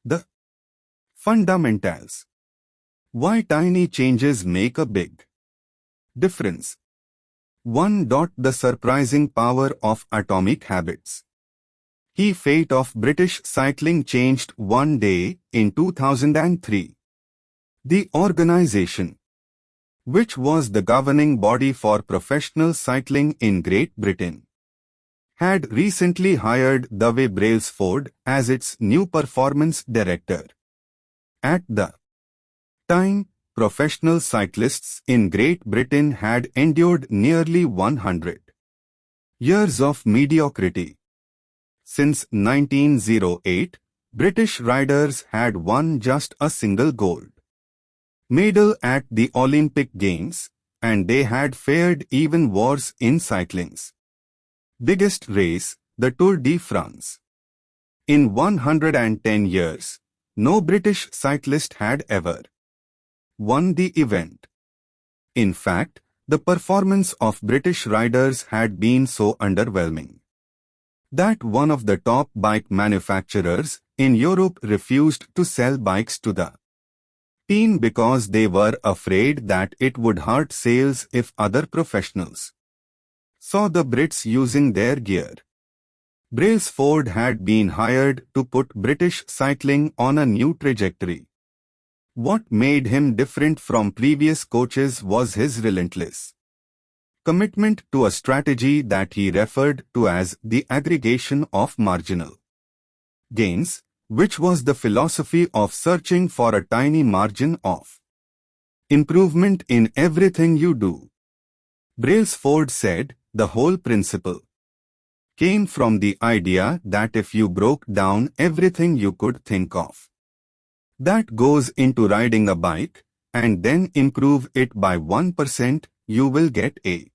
The fundamentals. Why tiny changes make a big difference. 1. The surprising power of atomic habits. The fate of British cycling changed one day in 2003. The organization, which was the governing body for professional cycling in Great Britain, had recently hired Dave Brailsford as its new performance director. At the time, professional cyclists in Great Britain had endured nearly 100 years of mediocrity. Since 1908, British riders had won just a single gold medal at the Olympic Games, and they had fared even worse in cycling's biggest race, the Tour de France. In 110 years, no British cyclist had ever won the event. In fact, the performance of British riders had been so underwhelming that one of the top bike manufacturers in Europe refused to sell bikes to the team because they were afraid that it would hurt sales if other professionals saw the Brits using their gear. Brailsford had been hired to put British cycling on a new trajectory. What made him different from previous coaches was his relentless commitment to a strategy that he referred to as the aggregation of marginal gains, which was the philosophy of searching for a tiny margin of improvement in everything you do. Brailsford said, the whole principle came from the idea that if you broke down everything you could think of that goes into riding a bike, and then improve it by 1%, you will get a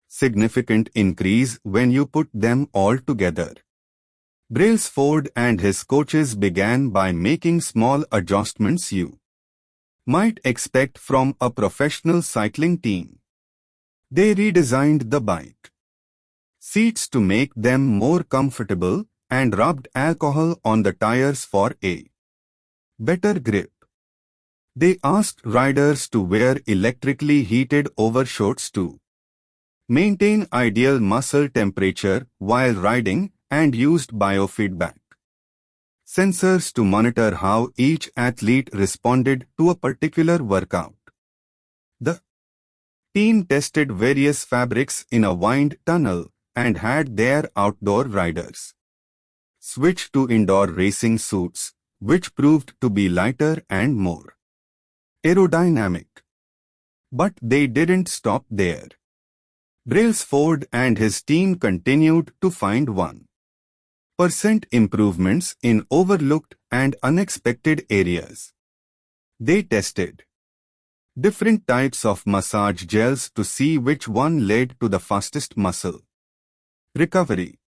significant increase when you put them all together. Brailsford and his coaches began by making small adjustments you might expect from a professional cycling team. They redesigned the bike seats to make them more comfortable and rubbed alcohol on the tires for a better grip. They asked riders to wear electrically heated overshorts to maintain ideal muscle temperature while riding and used biofeedback sensors to monitor how each athlete responded to a particular workout. The team tested various fabrics in a wind tunnel and had their outdoor riders switch to indoor racing suits, which proved to be lighter and more aerodynamic. But they didn't stop there. Brailsford and his team continued to find 1% improvements in overlooked and unexpected areas. They tested different types of massage gels to see which one led to the fastest muscle recovery.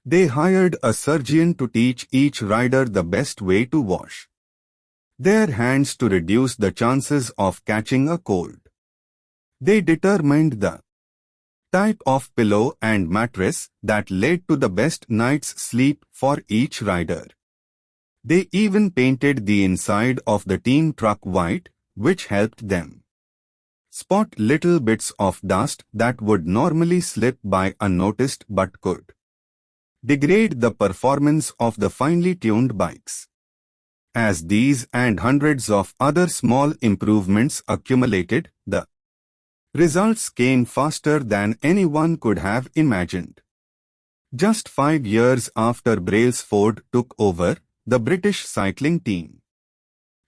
They hired a surgeon to teach each rider the best way to wash their hands to reduce the chances of catching a cold. They determined the type of pillow and mattress that led to the best night's sleep for each rider. They even painted the inside of the team truck white, which helped them spot little bits of dust that would normally slip by unnoticed but could degrade the performance of the finely tuned bikes. As these and hundreds of other small improvements accumulated, the results came faster than anyone could have imagined. Just 5 years after Brailsford took over, the British cycling team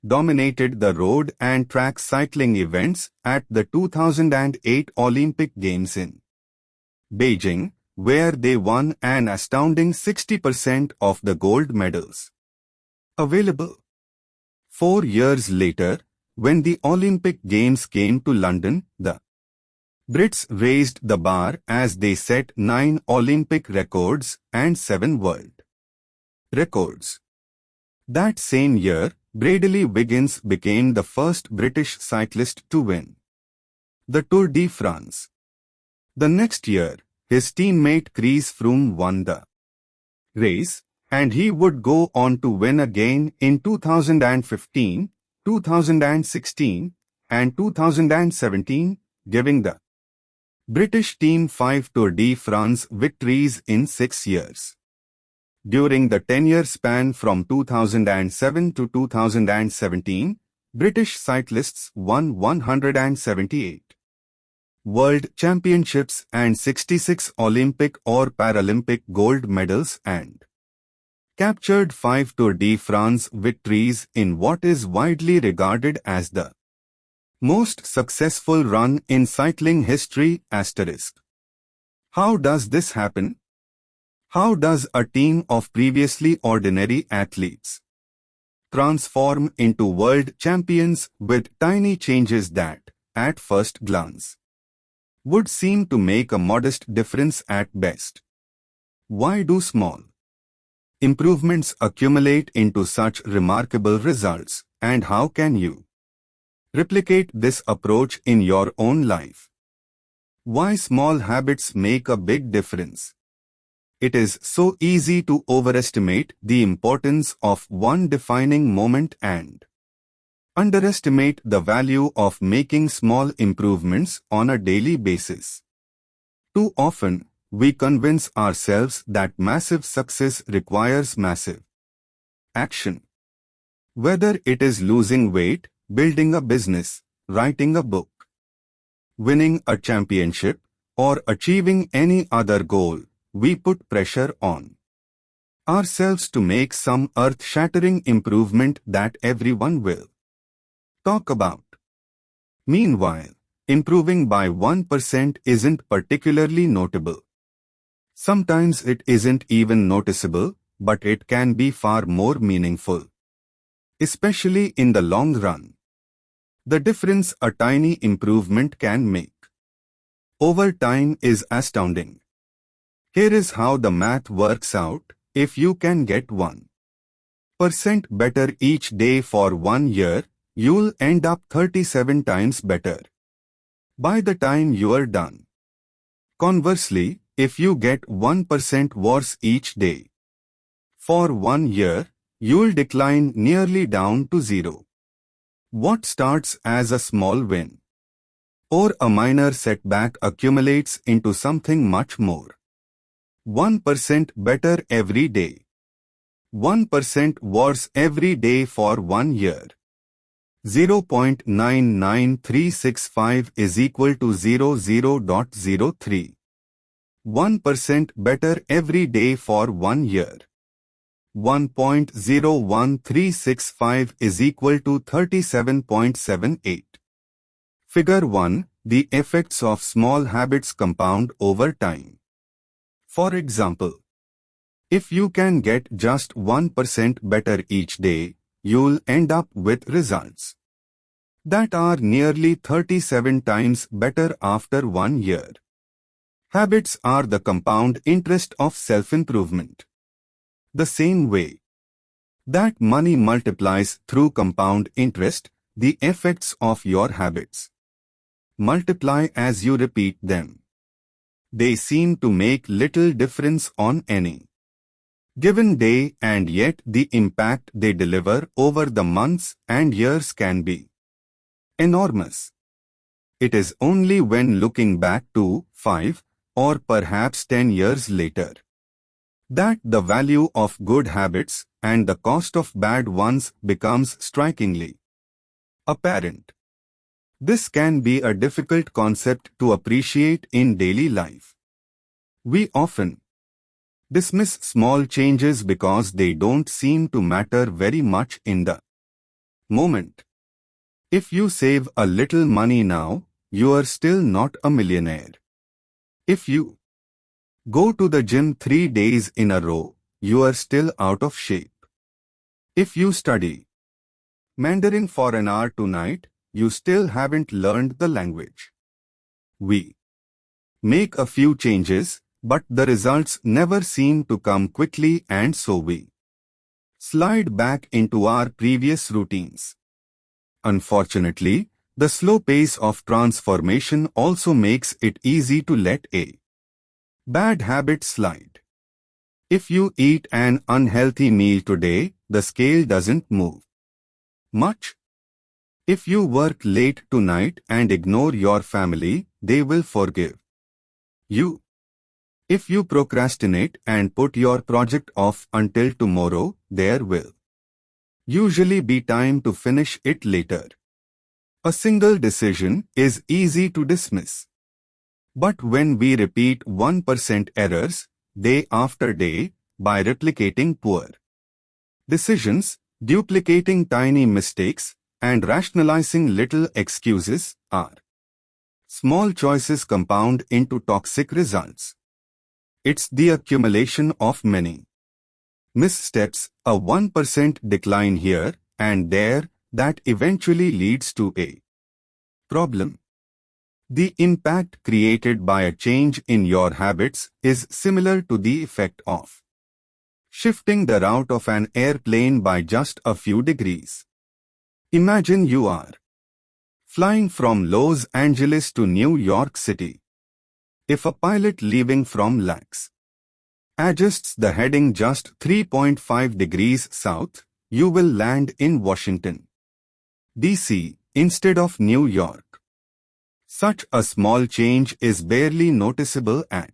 dominated the road and track cycling events at the 2008 Olympic Games in Beijing, where they won an astounding 60% of the gold medals available. 4 years later, when the Olympic Games came to London, the Brits raised the bar as they set 9 Olympic records and 7 world records. That same year, Bradley Wiggins became the first British cyclist to win the Tour de France. The next year, his teammate Chris Froome won the race, And he would go on to win again in 2015, 2016, and 2017, giving the British team 5 Tour de France victories in 6 years. During the 10-year span from 2007 to 2017, British cyclists won 178 World Championships and 66 Olympic or Paralympic gold medals and captured 5 Tour de France victories in what is widely regarded as the most successful run in cycling history. How does this happen? How does a team of previously ordinary athletes transform into world champions with tiny changes that, at first glance, would seem to make a modest difference at best? Why do small improvements accumulate into such remarkable results, and how can you replicate this approach in your own life? Why small habits make a big difference? It is so easy to overestimate the importance of one defining moment and underestimate the value of making small improvements on a daily basis. Too often, we convince ourselves that massive success requires massive action. Whether it is losing weight, building a business, writing a book, winning a championship, or achieving any other goal, we put pressure on ourselves to make some earth-shattering improvement that everyone will talk about. Meanwhile, improving by 1% isn't particularly notable. Sometimes it isn't even noticeable, but it can be far more meaningful, especially in the long run. The difference a tiny improvement can make over time is astounding. Here is how the math works out. If you can get 1% better each day for 1 year, you'll end up 37 times better by the time you're done. Conversely, if you get 1% worse each day for 1 year, you'll decline nearly down to zero. What starts as a small win or a minor setback accumulates into something much more. 1% better every day. 1% worse every day for 1 year. 0.99365 is equal to 00.03. 1% better every day for 1 year. 1.01365 is equal to 37.78. Figure 1. The effects of small habits compound over time. For example, if you can get just 1% better each day, you'll end up with results that are nearly 37 times better after 1 year. Habits are the compound interest of self-improvement. The same way that money multiplies through compound interest, the effects of your habits multiply as you repeat them. They seem to make little difference on any given day, and yet the impact they deliver over the months and years can be enormous. It is only when looking back to 5 or perhaps 10 years later that the value of good habits and the cost of bad ones becomes strikingly apparent. This can be a difficult concept to appreciate in daily life. We often dismiss small changes because they don't seem to matter very much in the moment. If you save a little money now, you are still not a millionaire. If you go to the gym 3 days in a row, you are still out of shape. If you study Mandarin for an hour tonight, you still haven't learned the language. We make a few changes, but the results never seem to come quickly, and so we slide back into our previous routines. Unfortunately, the slow pace of transformation also makes it easy to let a bad habit slide. If you eat an unhealthy meal today, the scale doesn't move much. If you work late tonight and ignore your family, they will forgive you. If you procrastinate and put your project off until tomorrow, there will usually be time to finish it later. A single decision is easy to dismiss. But when we repeat 1% errors day after day by replicating poor decisions, duplicating tiny mistakes, and rationalizing little excuses, our small choices compound into toxic results. It's the accumulation of many missteps, a 1% decline here and there, that eventually leads to a problem. The impact created by a change in your habits is similar to the effect of shifting the route of an airplane by just a few degrees. Imagine you are flying from Los Angeles to New York City. If a pilot leaving from LAX adjusts the heading just 3.5 degrees south, you will land in Washington, D.C. instead of New York. Such a small change is barely noticeable at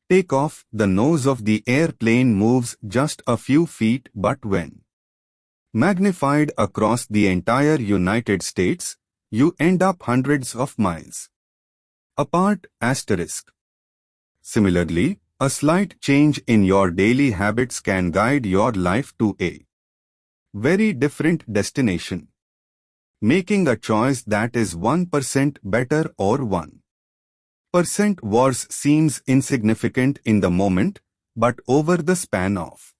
takeoff. The nose of the airplane moves just a few feet, but when magnified across the entire United States, you end up hundreds of miles apart. Similarly, a slight change in your daily habits can guide your life to a very different destination. Making a choice that is 1% better or 1% worse seems insignificant in the moment, but over the span of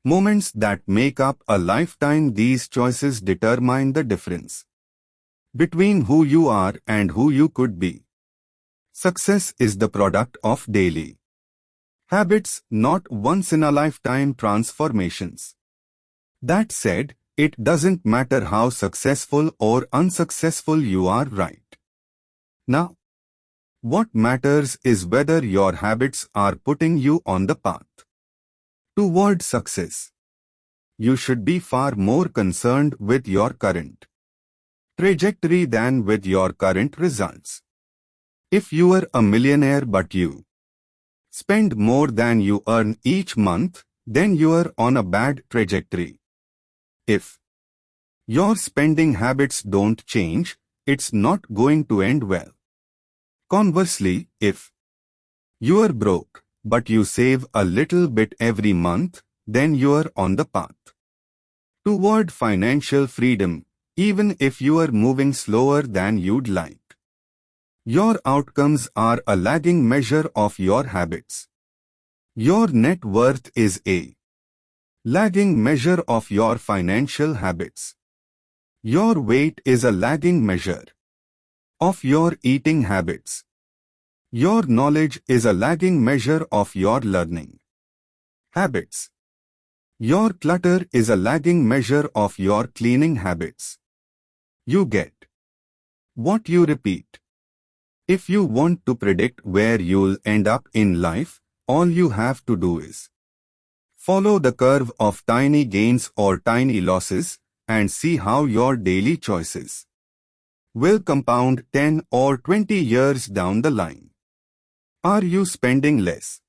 moments that make up a lifetime, these choices determine the difference between who you are and who you could be. Success is the product of daily habits, not once-in-a-lifetime transformations. That said, it doesn't matter how successful or unsuccessful you are right now. What matters is whether your habits are putting you on the path toward success. You should be far more concerned with your current trajectory than with your current results. If you are a millionaire but you spend more than you earn each month, then you are on a bad trajectory. If your spending habits don't change, it's not going to end well. Conversely, if you are broke, but you save a little bit every month, then you are on the path toward financial freedom, even if you are moving slower than you'd like. Your outcomes are a lagging measure of your habits. Your net worth is a lagging measure of your financial habits. Your weight is a lagging measure of your eating habits. Your knowledge is a lagging measure of your learning habits. Your clutter is a lagging measure of your cleaning habits. You get what you repeat. If you want to predict where you'll end up in life, all you have to do is follow the curve of tiny gains or tiny losses and see how your daily choices will compound 10 or 20 years down the line. Are you spending less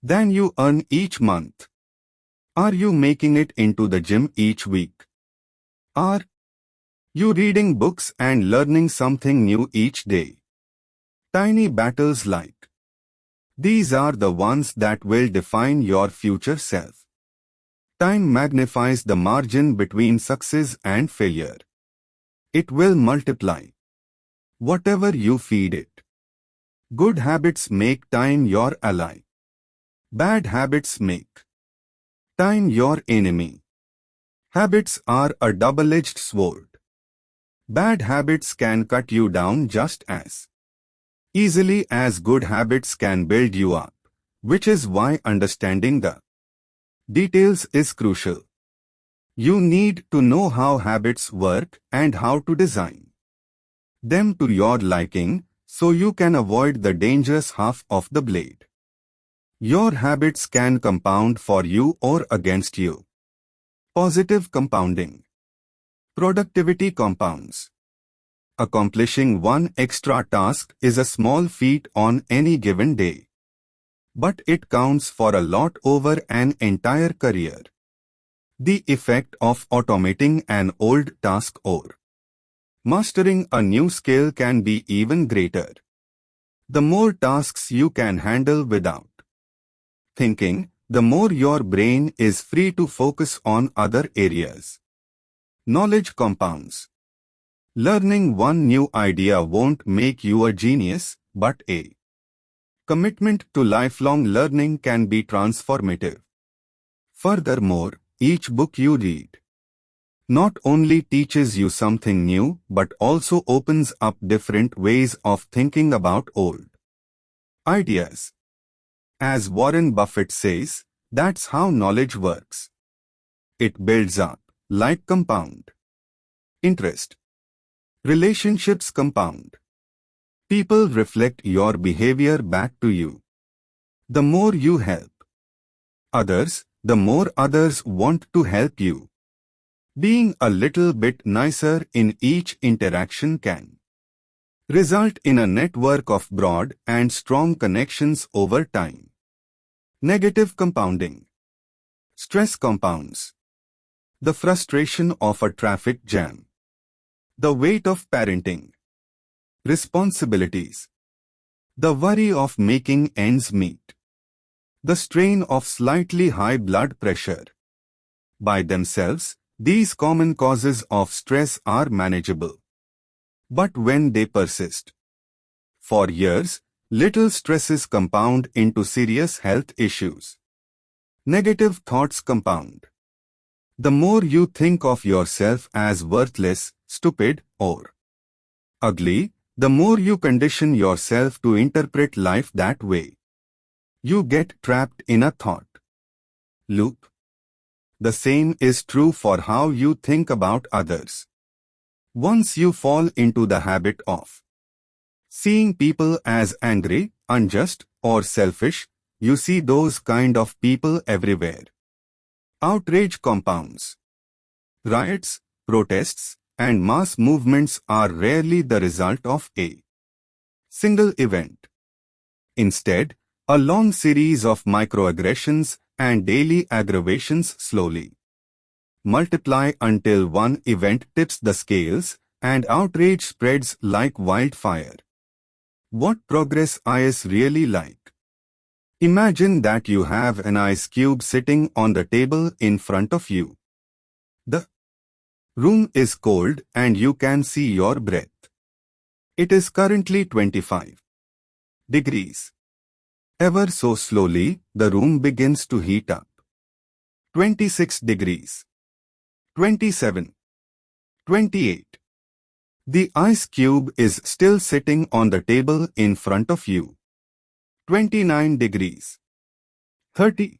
than you earn each month? Are you making it into the gym each week? Are you reading books and learning something new each day? Tiny battles like these are the ones that will define your future self. Time magnifies the margin between success and failure. It will multiply whatever you feed it. Good habits make time your ally. Bad habits make time your enemy. Habits are a double-edged sword. Bad habits can cut you down just as easily as good habits can build you up, which is why understanding the details is crucial. You need to know how habits work and how to design them to your liking so you can avoid the dangerous half of the blade. Your habits can compound for you or against you. Positive compounding. Productivity compounds. Accomplishing one extra task is a small feat on any given day. But it counts for a lot over an entire career. The effect of automating an old task or mastering a new skill can be even greater. The more tasks you can handle without thinking, the more your brain is free to focus on other areas. Knowledge compounds. Learning one new idea won't make you a genius, but a commitment to lifelong learning can be transformative. Furthermore, each book you read not only teaches you something new, but also opens up different ways of thinking about old ideas. As Warren Buffett says, that's how knowledge works. It builds up, like compound interest. Relationships compound. People reflect your behavior back to you. The more you help others, the more others want to help you. Being a little bit nicer in each interaction can result in a network of broad and strong connections over time. Negative compounding. Stress compounds. The frustration of a traffic jam. The weight of parenting. Responsibilities. The worry of making ends meet. The strain of slightly high blood pressure. By themselves, these common causes of stress are manageable. But when they persist for years, little stresses compound into serious health issues. Negative thoughts compound. The more you think of yourself as worthless, stupid, or ugly, the more you condition yourself to interpret life that way. You get trapped in a thought loop. The same is true for how you think about others. Once you fall into the habit of seeing people as angry, unjust, or selfish, you see those kind of people everywhere. Outrage compounds. Riots, protests, and mass movements are rarely the result of a single event. Instead, a long series of microaggressions and daily aggravations slowly multiply until one event tips the scales and outrage spreads like wildfire. What progress is really like? Imagine that you have an ice cube sitting on the table in front of you. The room is cold and you can see your breath. It is currently 25 degrees. Ever so slowly, the room begins to heat up. 26 degrees. 27. 28. The ice cube is still sitting on the table in front of you. 29 degrees. 30.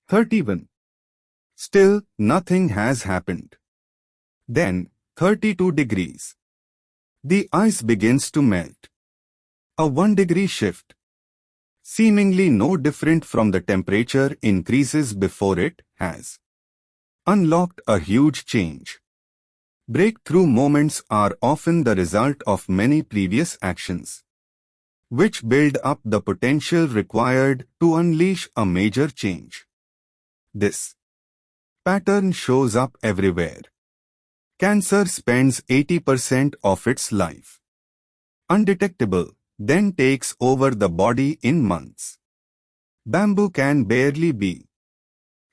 31. Still, nothing has happened. Then, 32 degrees. The ice begins to melt. A 1-degree shift. Seemingly no different from the temperature increases before it has unlocked a huge change. Breakthrough moments are often the result of many previous actions, which build up the potential required to unleash a major change. This pattern shows up everywhere. Cancer spends 80% of its life undetectable, then takes over the body in months. Bamboo can barely be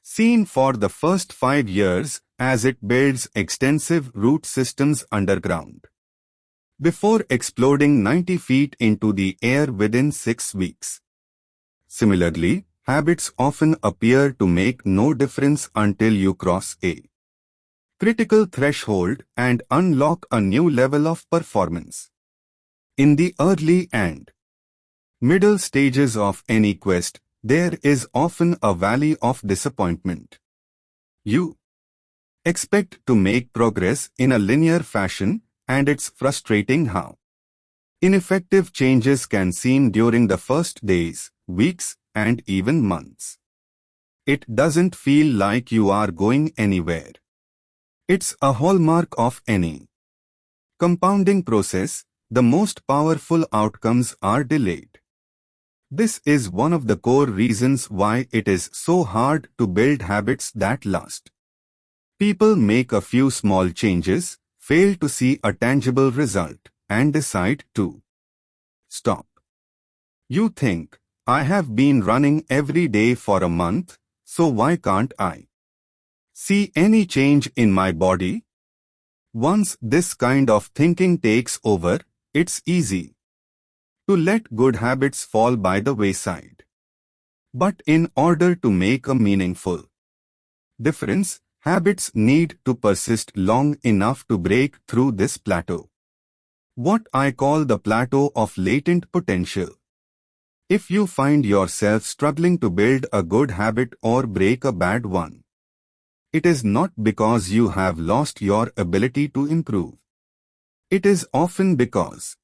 seen for the first 5 years as it builds extensive root systems underground, before exploding 90 feet into the air within 6 weeks. Similarly, habits often appear to make no difference until you cross a critical threshold and unlock a new level of performance. In the early and middle stages of any quest, there is often a valley of disappointment. You expect to make progress in a linear fashion, and it's frustrating how ineffective changes can seem during the first days, weeks, and even months. It doesn't feel like you are going anywhere. It's a hallmark of any compounding process. The most powerful outcomes are delayed. This is one of the core reasons why it is so hard to build habits that last. People make a few small changes, fail to see a tangible result, and decide to stop. You think, I have been running every day for a month, so why can't I see any change in my body? Once this kind of thinking takes over, it's easy to let good habits fall by the wayside. But in order to make a meaningful difference, habits need to persist long enough to break through this plateau. What I call the plateau of latent potential. If you find yourself struggling to build a good habit or break a bad one, it is not because you have lost your ability to improve. It is often because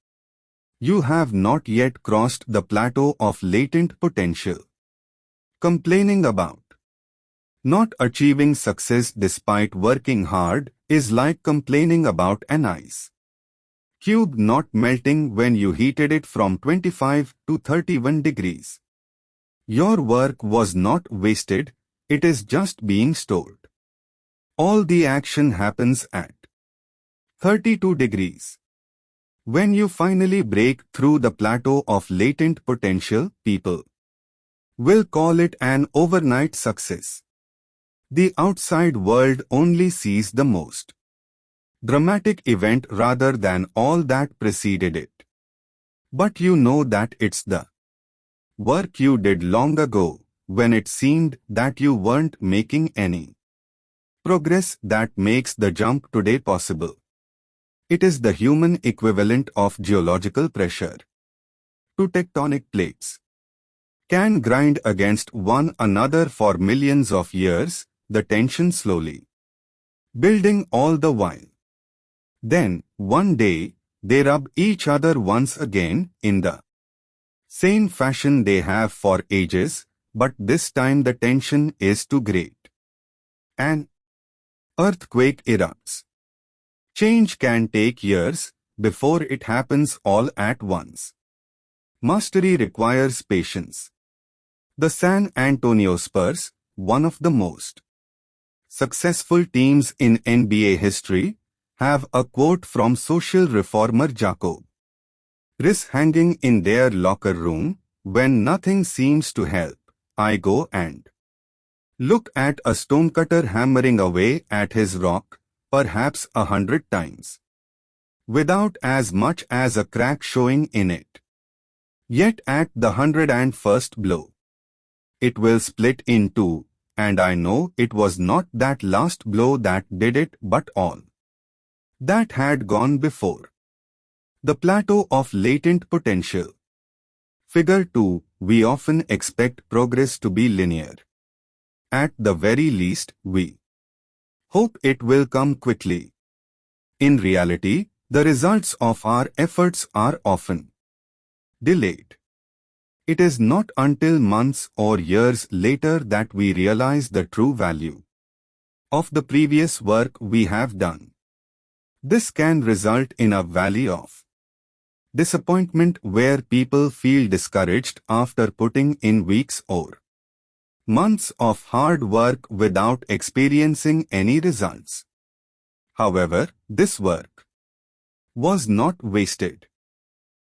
you have not yet crossed the plateau of latent potential. Complaining about not achieving success despite working hard is like complaining about an ice cube not melting when you heated it from 25 to 31 degrees. Your work was not wasted, it is just being stored. All the action happens at 32 degrees. When you finally break through the plateau of latent potential, people will call it an overnight success. The outside world only sees the most dramatic event rather than all that preceded it. But you know that it's the work you did long ago, when it seemed that you weren't making any progress, that makes the jump today possible. It is the human equivalent of geological pressure. Two tectonic plates can grind against one another for millions of years, the tension slowly building all the while. Then, one day, they rub each other once again in the same fashion they have for ages, but this time the tension is too great. An earthquake erupts. Change can take years before it happens all at once. Mastery requires patience. The San Antonio Spurs, one of the most successful teams in NBA history, have a quote from social reformer Jacob Riis hanging in their locker room: "When nothing seems to help, I go and look at a stonecutter hammering away at his rock, perhaps 100 times, without as much as a crack showing in it. Yet at the 101st blow, it will split in two, and I know it was not that last blow that did it, but all that had gone before." The plateau of latent potential. Figure 2. We often expect progress to be linear. At the very least, we hope it will come quickly. In reality, the results of our efforts are often delayed. It is not until months or years later that we realize the true value of the previous work we have done. This can result in a valley of disappointment where people feel discouraged after putting in weeks or months of hard work without experiencing any results. However, this work was not wasted.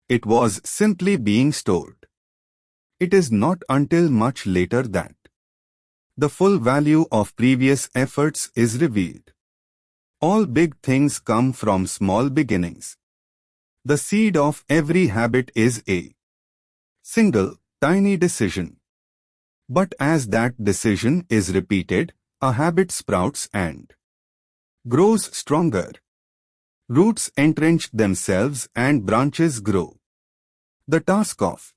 It was simply being stored. It is not until much later that the full value of previous efforts is revealed. All big things come from small beginnings. The seed of every habit is a single, tiny decision. But as that decision is repeated, a habit sprouts and grows stronger. Roots entrench themselves and branches grow. The task of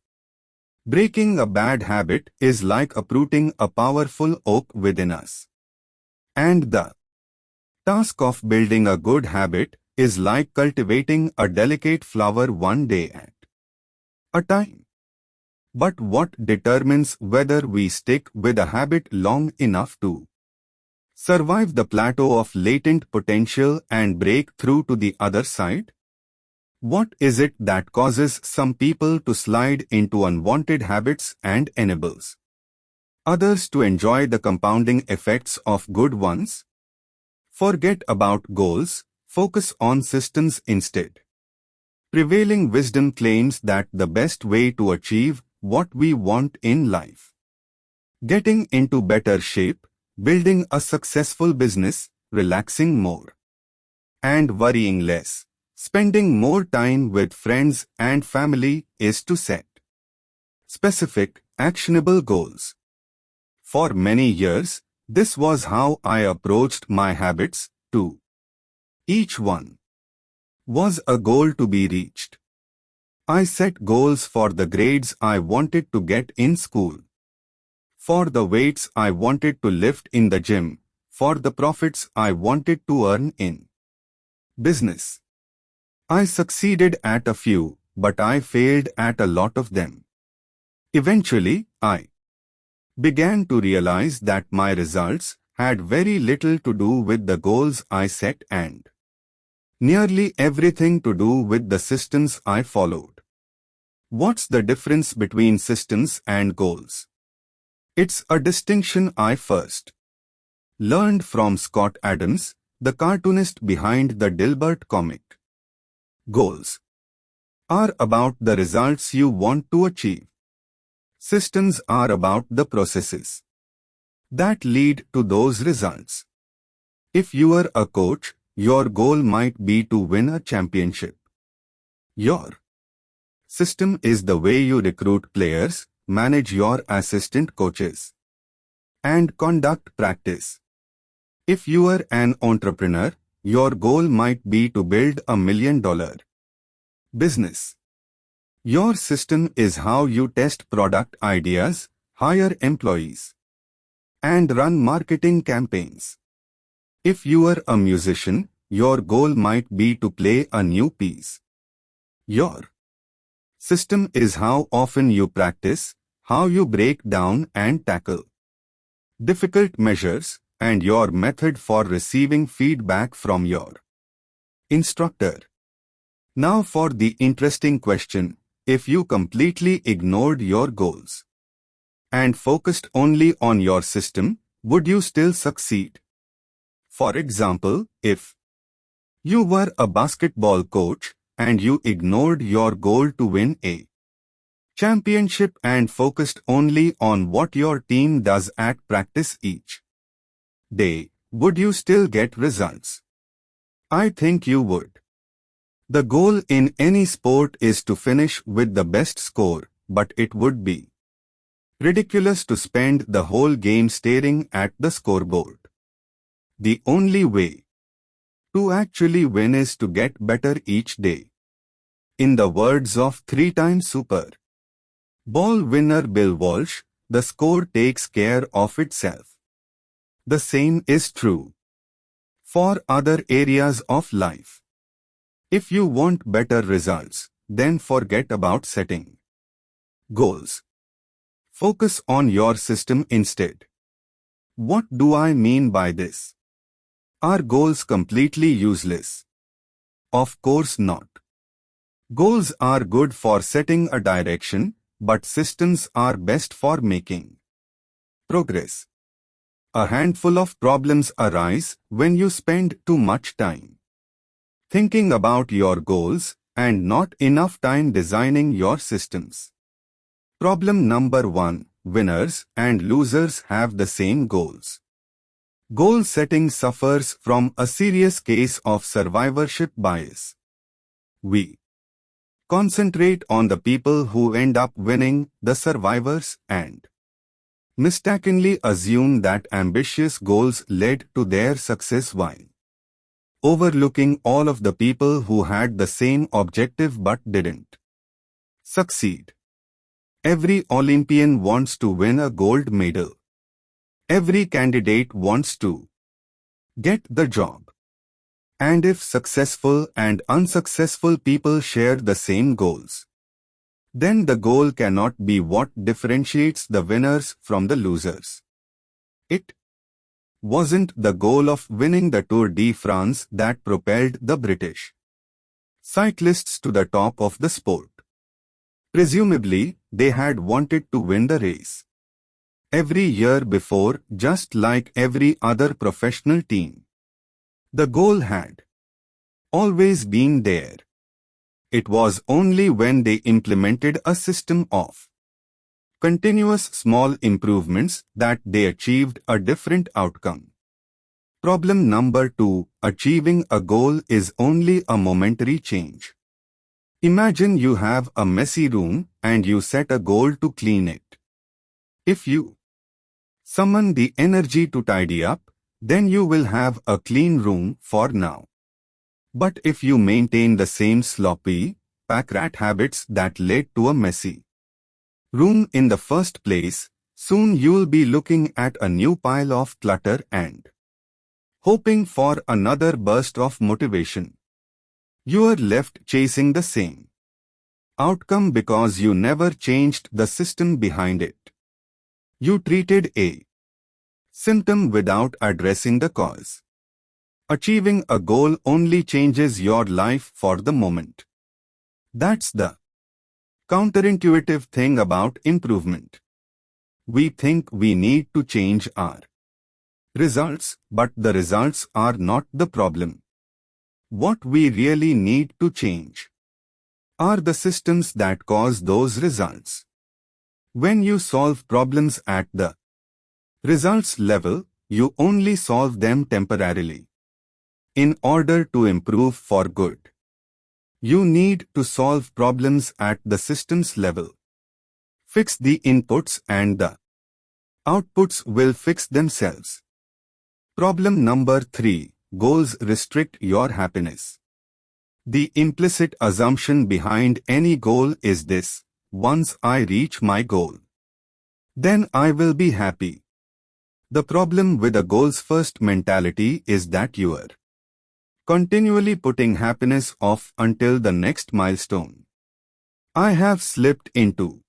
breaking a bad habit is like uprooting a powerful oak within us. And the task of building a good habit is like cultivating a delicate flower one day at a time. But what determines whether we stick with a habit long enough to survive the plateau of latent potential and break through to the other side? What is it that causes some people to slide into unwanted habits and enables others to enjoy the compounding effects of good ones? Forget about goals, focus on systems instead. Prevailing wisdom claims that the best way to achieve what we want in life, getting into better shape, building a successful business, relaxing more, and worrying less, spending more time with friends and family, is to set specific, actionable goals. For many years, this was how I approached my habits, too. Each one was a goal to be reached. I set goals for the grades I wanted to get in school, for the weights I wanted to lift in the gym, for the profits I wanted to earn in business. I succeeded at a few, but I failed at a lot of them. Eventually, I began to realize that my results had very little to do with the goals I set and nearly everything to do with the systems I followed. What's the difference between systems and goals? It's a distinction I first learned from Scott Adams, the cartoonist behind the Dilbert comic. Goals are about the results you want to achieve. Systems are about the processes that lead to those results. If you are a coach, your goal might be to win a championship. Your system is the way you recruit players, manage your assistant coaches, and conduct practice. If you are an entrepreneur, your goal might be to build $1 million business. Your system is how you test product ideas, hire employees, and run marketing campaigns. If you are a musician, your goal might be to play a new piece. Your system is how often you practice, how you break down and tackle difficult measures, and your method for receiving feedback from your instructor. Now for the interesting question: if you completely ignored your goals and focused only on your system, would you still succeed? For example, if you were a basketball coach and you ignored your goal to win a championship and focused only on what your team does at practice each day, would you still get results? I think you would. The goal in any sport is to finish with the best score, but it would be ridiculous to spend the whole game staring at the scoreboard. The only way to actually win is to get better each day. In the words of three-time Super Bowl winner Bill Walsh, the score takes care of itself. The same is true for other areas of life. If you want better results, then forget about setting goals. Focus on your system instead. What do I mean by this? Are goals completely useless? Of course not. Goals are good for setting a direction, but systems are best for making progress. A handful of problems arise when you spend too much time thinking about your goals and not enough time designing your systems. Problem number 1: winners and losers have the same goals. Goal setting suffers from a serious case of survivorship bias. We concentrate on the people who end up winning, the survivors, and mistakenly assume that ambitious goals led to their success while overlooking all of the people who had the same objective but didn't succeed. Every Olympian wants to win a gold medal. Every candidate wants to get the job. And if successful and unsuccessful people share the same goals, then the goal cannot be what differentiates the winners from the losers. It wasn't the goal of winning the Tour de France that propelled the British cyclists to the top of the sport. Presumably, they had wanted to win the race every year before, just like every other professional team. The goal had always been there. It was only when they implemented a system of continuous small improvements that they achieved a different outcome. Problem number 2. Achieving a goal is only a momentary change. Imagine you have a messy room and you set a goal to clean it. If you summon the energy to tidy up, then you will have a clean room for now. But if you maintain the same sloppy, pack-rat habits that led to a messy room in the first place, soon you'll be looking at a new pile of clutter and hoping for another burst of motivation. You're left chasing the same outcome because you never changed the system behind it. You treated a symptom without addressing the cause. Achieving a goal only changes your life for the moment. That's the counterintuitive thing about improvement. We think we need to change our results, but the results are not the problem. What we really need to change are the systems that cause those results. When you solve problems at the results level, you only solve them temporarily. In order to improve for good, you need to solve problems at the systems level. Fix the inputs and the outputs will fix themselves. Problem number 3. Goals restrict your happiness. The implicit assumption behind any goal is this: once I reach my goal, then I will be happy. The problem with a goals-first mentality is that you are continually putting happiness off until the next milestone. I have slipped into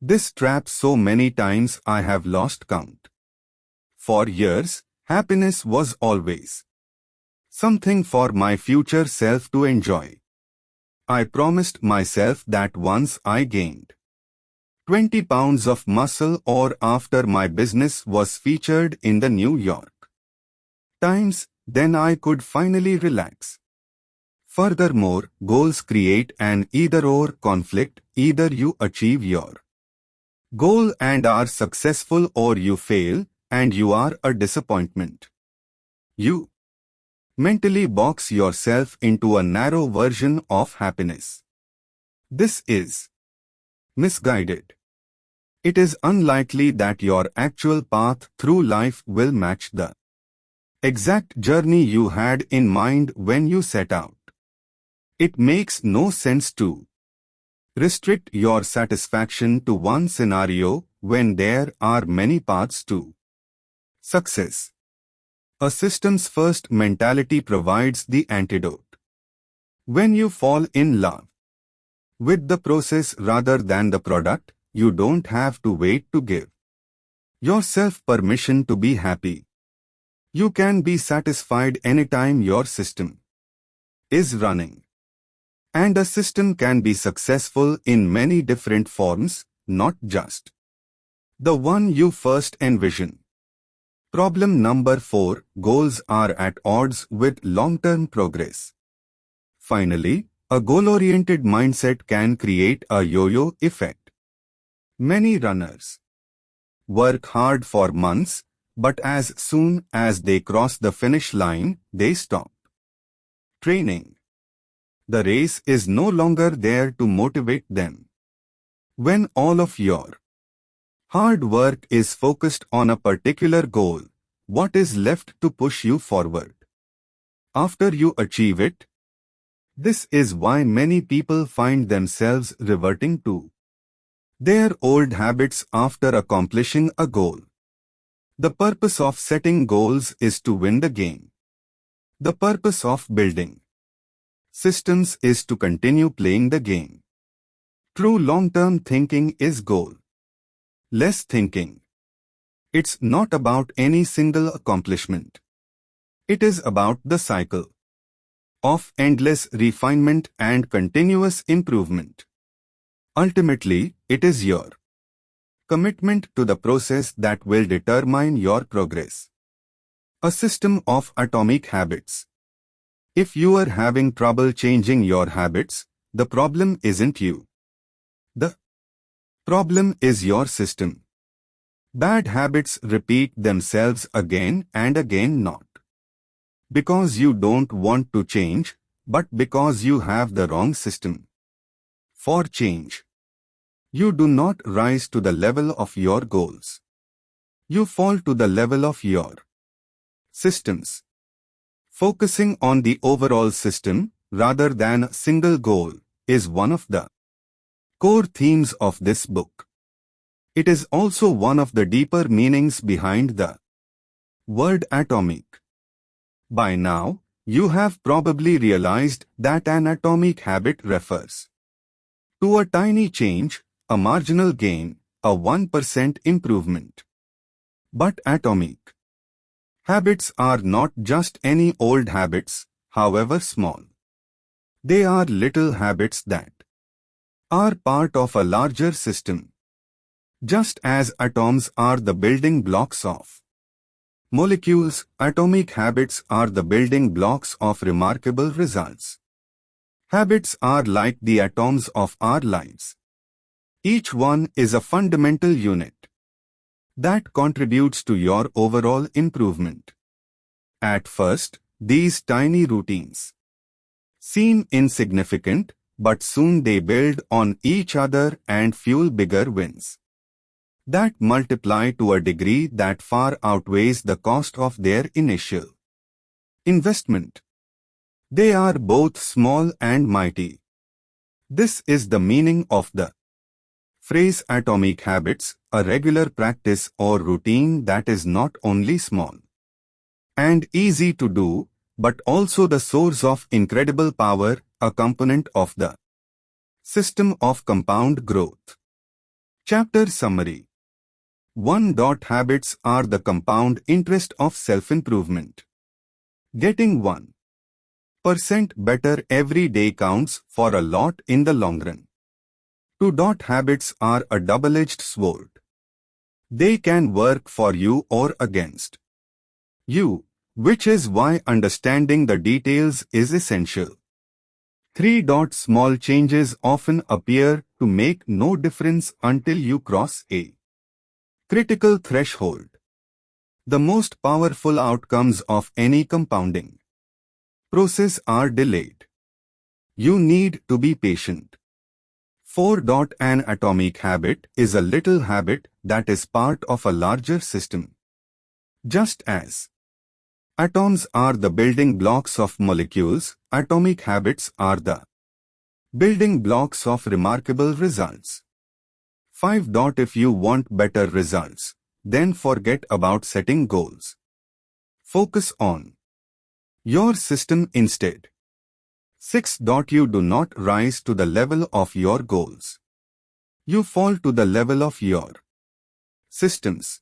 this trap so many times I have lost count. For years, happiness was always something for my future self to enjoy. I promised myself that once I gained 20 pounds of muscle or after my business was featured in the New York Times, then I could finally relax. Furthermore, goals create an either-or conflict. Either you achieve your goal and are successful, or you fail and you are a disappointment. You mentally box yourself into a narrow version of happiness. This is misguided. It is unlikely that your actual path through life will match the exact journey you had in mind when you set out. It makes no sense to restrict your satisfaction to one scenario when there are many paths to success. A systems-first mentality provides the antidote. When you fall in love with the process rather than the product, you don't have to wait to give yourself permission to be happy. You can be satisfied anytime your system is running. And a system can be successful in many different forms, not just the one you first envision. Problem number 4. Goals are at odds with long-term progress. Finally, a goal-oriented mindset can create a yo-yo effect. Many runners work hard for months, but as soon as they cross the finish line, they stop training. The race is no longer there to motivate them. When all of your hard work is focused on a particular goal, what is left to push you forward after you achieve it? This is why many people find themselves reverting to their old habits after accomplishing a goal. The purpose of setting goals is to win the game. The purpose of building systems is to continue playing the game. True long-term thinking is goal. Less thinking. It's not about any single accomplishment. It is about the cycle of endless refinement and continuous improvement. Ultimately, it is your commitment to the process that will determine your progress. A system of atomic habits. If you are having trouble changing your habits, the problem isn't you. The problem is your system. Bad habits repeat themselves again and again, not because you don't want to change, but because you have the wrong system for change. You do not rise to the level of your goals. You fall to the level of your systems. Focusing on the overall system rather than a single goal is one of the core themes of this book. It is also one of the deeper meanings behind the word atomic. By now, you have probably realized that an atomic habit refers to a tiny change, a marginal gain, a 1% improvement. But atomic habits are not just any old habits, however small. They are little habits that are part of a larger system. Just as atoms are the building blocks of molecules, atomic habits are the building blocks of remarkable results. Habits are like the atoms of our lives. Each one is a fundamental unit that contributes to your overall improvement. At first, these tiny routines seem insignificant, but soon they build on each other and fuel bigger wins that multiply to a degree that far outweighs the cost of their initial investment. They are both small and mighty. This is the meaning of the phrase atomic habits, a regular practice or routine that is not only small and easy to do, but also the source of incredible power, a component of the system of compound growth. Chapter Summary. 1. Habits are the compound interest of self-improvement. Getting 1% better every day counts for a lot in the long run. 2. Habits are a double-edged sword. They can work for you or against you, which is why understanding the details is essential. 3. Small changes often appear to make no difference until you cross a critical threshold. The most powerful outcomes of any compounding process are delayed. You need to be patient. 4. An atomic habit is a little habit that is part of a larger system. Just as atoms are the building blocks of molecules, atomic habits are the building blocks of remarkable results. 5. If you want better results, then forget about setting goals. Focus on your system instead. 6. You do not rise to the level of your goals. You fall to the level of your systems.